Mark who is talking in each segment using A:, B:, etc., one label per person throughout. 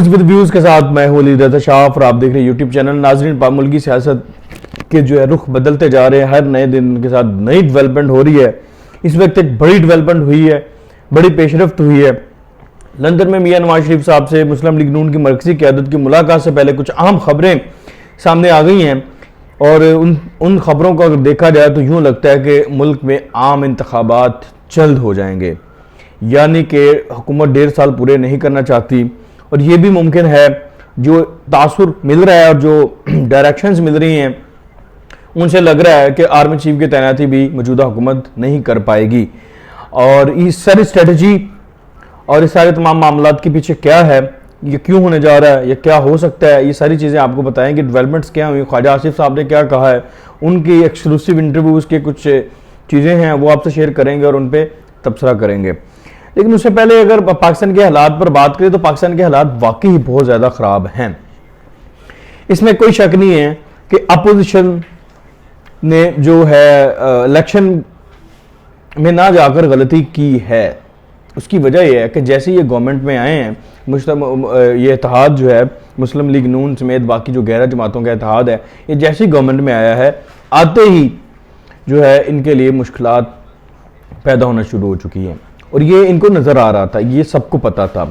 A: News with views के साथ मैं हूं रज़ा शाफ और आप देख रहे हैं यूट्यूब चैनल। नाज़रीन, मुल्की सियासत के जो है रुख बदलते जा रहे हैं, हर नए दिन के साथ नई डेवलपमेंट हो रही है। इस वक्त एक बड़ी डेवलपमेंट हुई है, बड़ी पेशरफ्त हुई है। लंदन में मियां नवाज शरीफ साहब से मुस्लिम लीग नून की मरकज़ी क़यादत की मुलाकात से पहले कुछ अहम खबरें सामने आ गई हैं और उन खबरों को अगर देखा जाए तो यूँ लगता है कि मुल्क में आम इंतखाबात जल्द हो जाएंगे, यानी कि हुकूमत 1.5 साल पूरे नहीं करना चाहती। और ये भी मुमकिन है, जो तासुर मिल रहा है और जो डायरेक्शंस मिल रही हैं उनसे लग रहा है कि आर्मी चीफ की तैनाती भी मौजूदा हुकूमत नहीं कर पाएगी। और इस सारी स्ट्रेटजी और इस सारे तमाम मामलात के पीछे क्या है, ये क्यों होने जा रहा है, ये क्या हो सकता है, ये सारी चीज़ें आपको बताएंगे। डेवलपमेंट्स क्या हुई, ख्वाजा आसिफ साहब ने क्या कहा है, उनकी एक्सक्लूसिव इंटरव्यूज़ के कुछ चीज़ें हैं वो आपसे शेयर करेंगे और उन पर तबसरा करेंगे। लेकिन उससे पहले अगर पाकिस्तान के हालात पर बात करें तो पाकिस्तान के हालात वाकई बहुत ज़्यादा ख़राब हैं। इसमें कोई शक नहीं है कि अपोजिशन ने जो है इलेक्शन में ना जाकर गलती की है। उसकी वजह यह है कि जैसे ये गवर्नमेंट में आए हैं, ये इत्तेहाद जो है मुस्लिम लीग नून समेत बाकी जो गैर जमातों का इत्तेहाद है, ये जैसे ही गवर्नमेंट में आया है, आते ही जो है इनके लिए मुश्किलात पैदा होना शुरू हो चुकी हैं। और ये इनको नज़र आ रहा था, ये सबको पता था।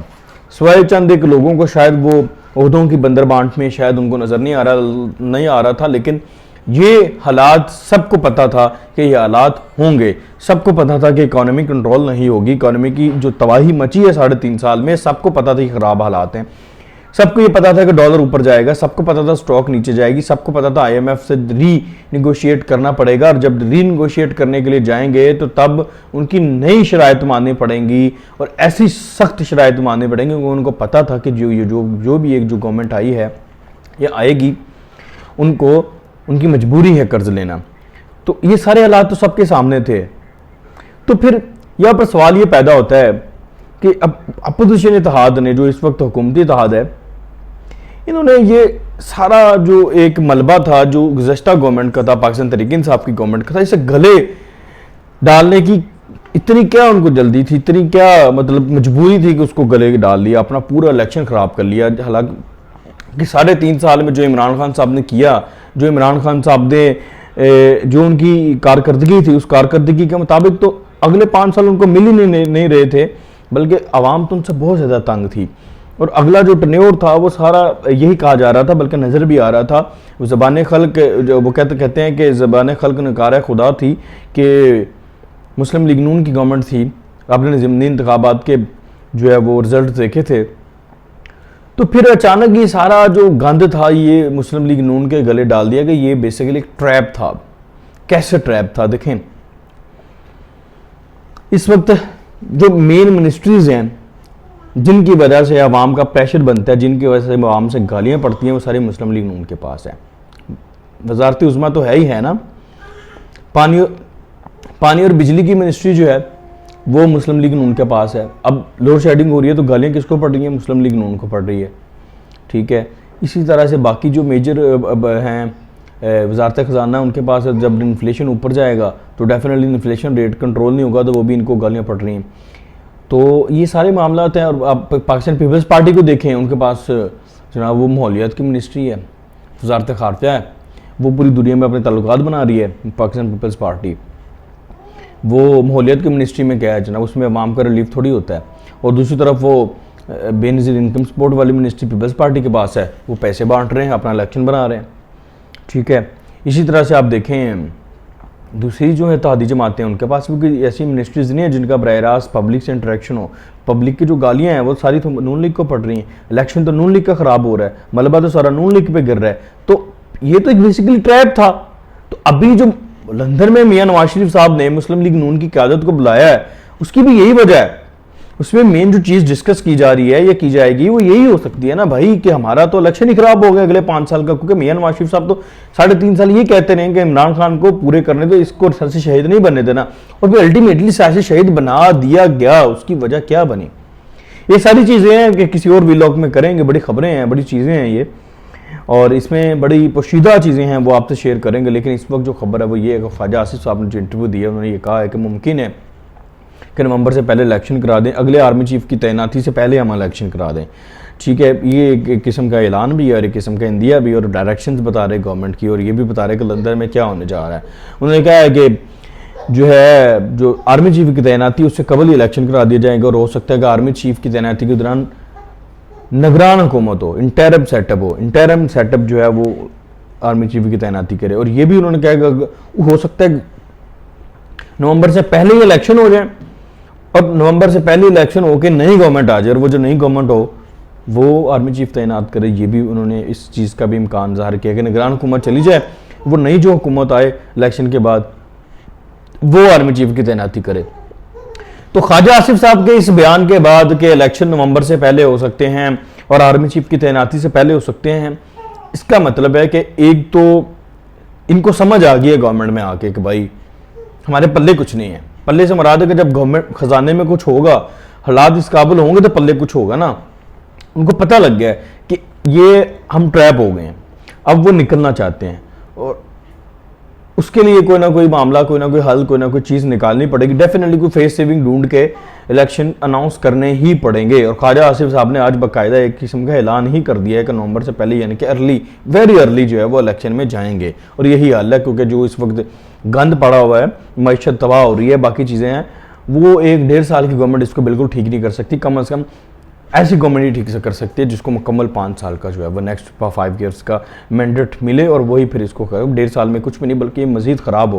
A: सिवाय चंद एक लोगों को शायद वो ओहदों की बंदरबांट में शायद उनको नज़र नहीं आ रहा था, लेकिन ये हालात सबको पता था कि ये हालात होंगे। सबको पता था कि इकॉनमी कंट्रोल नहीं होगी। इकॉनमी की जो तबाही मची है 3.5 साल में, सबको पता था कि ख़राब हालात हैं। सबको ये पता था कि डॉलर ऊपर जाएगा, सबको पता था स्टॉक नीचे जाएगी, सबको पता था IMF से रीनिगोशिएट करना पड़ेगा। और जब रीनिगोशिएट करने के लिए जाएंगे तो तब उनकी नई शराइत माननी पड़ेंगी और ऐसी सख्त शराइत माननी पड़ेंगी। उनको पता था कि जो भी एक जो गवर्नमेंट आई है ये आएगी, उनको उनकी मजबूरी है कर्ज लेना। तो ये सारे हालात तो सबके सामने थे। तो फिर यहाँ पर सवाल ये पैदा होता है कि अब अपोजिशन इत्तेहाद ने, जो इस वक्त हुकूमती इत्तेहाद है, इन्होंने ये सारा जो एक मलबा था जो गुज़श्ता गवर्नमेंट का था, पाकिस्तान तहरीक इंसाफ की गवर्नमेंट का था, इसे गले डालने की इतनी क्या उनको जल्दी थी, इतनी क्या मतलब मजबूरी थी कि उसको गले डाल लिया, अपना पूरा इलेक्शन ख़राब कर लिया। हालांकि 3.5 साल में जो इमरान खान साहब ने किया, जो इमरान खान साहब ने जो उनकी कारकर्दगी थी, उस कारकर्दगी के मुताबिक तो अगले 5 साल उनको मिल ही नहीं रहे थे, बल्कि आवाम तो उनसे बहुत ज़्यादा तंग थी। और अगला जो टर्न्योर था वो सारा यही कहा जा रहा था, बल्कि नज़र भी आ रहा था। ज़बान खल्क, जो वो कहते हैं कि ज़बान खल्क नकार खुदा थी कि मुस्लिम लीग नून की गवर्नमेंट थी। आपने ज़िमनी इंतखाबात के जो है वो रिजल्ट देखे थे। तो फिर अचानक ये सारा जो गंद था ये मुस्लिम लीग नून के गले डाल दिया कि ये बेसिकली एक ट्रैप था। कैसे ट्रैप था देखें, इस वक्त जो मेन मिनिस्ट्रीज हैं जिनकी वजह से आवाम का प्रेशर बनता है, जिनकी वजह से आवाम से गालियां पड़ती हैं, वो सारी मुस्लिम लीग नून के पास है। वजारत उज़्मा तो है ही है ना, पानी और बिजली की मिनिस्ट्री जो है वो मुस्लिम लीग नून के पास है। अब लोड शेडिंग हो रही है तो गालियाँ किसको पड़ रही हैं, मुस्लिम लीग नून को पड़ रही है। ठीक है, इसी तरह से बाकी जो मेजर हैं वजारत ख़जाना, उनके पास जब इन्फ्लेशन ऊपर जाएगा तो डेफिनेटली इन्फ्लेशन रेट कंट्रोल नहीं होगा, तो वो भी इनको गालियाँ पड़ रही हैं। तो ये सारे मामलात हैं। और आप पाकिस्तान पीपल्स पार्टी को देखें, उनके पास जनाब वो माहौलियात की मिनिस्ट्री है, वजारत खारजा है, वो पूरी दुनिया में अपने ताल्लुकात बना रही है। पाकिस्तान पीपल्स पार्टी वो माहौलियात की मिनिस्ट्री में क्या है जनाब, उसमें अवाम का रिलीफ थोड़ी होता है। और दूसरी तरफ वो बेनज़ीर इनकम सपोर्ट वाली मिनिस्ट्री पीपल्स पार्टी के पास है, वो पैसे बांट रहे हैं, अपना इलेक्शन बना रहे हैं। ठीक है, इसी तरह से आप देखें दूसरी जो है इत्तेहादी जमातें, उनके पास भी कोई ऐसी मिनिस्ट्रीज़ नहीं है जिनका बराह रास्त पब्लिक से इंटरेक्शन हो। पब्लिक की जो गालियाँ हैं वो सारी तो नून लीग को पड़ रही हैं। इलेक्शन तो नून लीग का ख़राब हो रहा है, मलबा तो सारा नून लीग पे गिर रहा है। तो ये तो एक बेसिकली ट्रैप था। तो अभी जो लंदन में मियां नवाज शरीफ साहब ने मुस्लिम लीग नून की क़यादत को बुलाया है, उसकी भी यही वजह है। उसमें मेन जो चीज़ डिस्कस की जा रही है या की जाएगी वो यही हो सकती है ना भाई, कि हमारा तो इलेक्शन ही खराब हो गया अगले 5 साल का। क्योंकि मियां नवाज शरीफ साहब तो 3.5 साल ये कहते रहे कि इमरान खान को पूरे करने दो, इसको सियासी शहीद नहीं बनने देना, और फिर अल्टीमेटली सियासी शहीद बना दिया गया। उसकी वजह क्या बनी, ये सारी चीज़ें हैं कि किसी और व्लॉग में करेंगे। बड़ी खबरें हैं, बड़ी चीज़ें हैं ये, और इसमें बड़ी पोशीदा चीज़ें हैं वो आपसे शेयर करेंगे। लेकिन इस वक्त जो खबर है वो ये है कि ख्वाजा आसिफ साहब ने जो इंटरव्यू दिया, उन्होंने ये कहा है कि मुमकिन है कि नवंबर से पहले इलेक्शन करा दें, अगले आर्मी चीफ की तैनाती से पहले हम इलेक्शन करा दें। ठीक है, ये एक किस्म का ऐलान भी है और एक किस्म का इंदिया भी, और डायरेक्शंस बता रहे गवर्नमेंट की, और ये भी बता रहे कि लंदन में क्या होने जा रहा है। उन्होंने कहा है कि जो है जो आर्मी चीफ की तैनाती उससे कबल ही इलेक्शन करा दिया जाएगा, और हो सकता है कि आर्मी चीफ की तैनाती के दौरान निगरान हुकूमत हो, इंटरम सेटअप हो, इंटरम सेटअप जो है वो आर्मी चीफ की तैनाती करे। और ये भी उन्होंने कहा कि हो सकता है नवंबर से पहले ही इलेक्शन हो जाए, और नवंबर से पहले इलेक्शन हो के नई गवर्नमेंट आ जाए, और वो जो नई गवर्नमेंट हो वो आर्मी चीफ तैनात करे। ये भी उन्होंने इस चीज़ का भी इम्कान ज़ाहिर किया कि निगरान हुकूमत चली जाए, वो नई जो हुकूमत आए इलेक्शन के बाद वो आर्मी चीफ की तैनाती करे। तो ख्वाजा आसिफ साहब के इस बयान के बाद कि इलेक्शन नवंबर से पहले हो सकते हैं और आर्मी चीफ की तैनाती से पहले हो सकते हैं, इसका मतलब है कि एक तो इनको समझ आ गई है गवर्नमेंट में आके कि भाई हमारे पल्ले कुछ नहीं है। पल्ले से मुराद है कि जब गवर्नमेंट खजाने में कुछ होगा, हालात इस काबिल होंगे तो पल्ले कुछ होगा ना। उनको पता लग गया है कि ये हम ट्रैप हो गए हैं, अब वो निकलना चाहते हैं, और उसके लिए कोई ना कोई मामला, कोई ना कोई हल, कोई ना कोई चीज़ निकालनी पड़ेगी। डेफिनेटली कोई फेस सेविंग ढूंढ के इलेक्शन अनाउंस करने ही पड़ेंगे। और ख्वाजा आसिफ साहब ने आज बाकायदा एक किस्म का ऐलान ही कर दिया है कि नवंबर से पहले यानी कि अर्ली, वेरी अर्ली जो है वो इलेक्शन में जाएंगे। और यही हाल है, क्योंकि जो इस वक्त गंद पड़ा हुआ है, मैशत तबाह हो रही है, बाकी चीज़ें हैं, वो 1-1.5 साल की गवर्नमेंट इसको बिल्कुल ठीक नहीं कर सकती। कम से कम ऐसी गवर्नमेंट ही ठीक से कर सकती है जिसको मुकम्मल 5 साल का जो है वो नेक्स्ट 5 ईयर्स का मैंडेट मिले, और वही फिर इसको 1.5 साल में कुछ भी नहीं बल्कि मज़ीद ख़राब हो।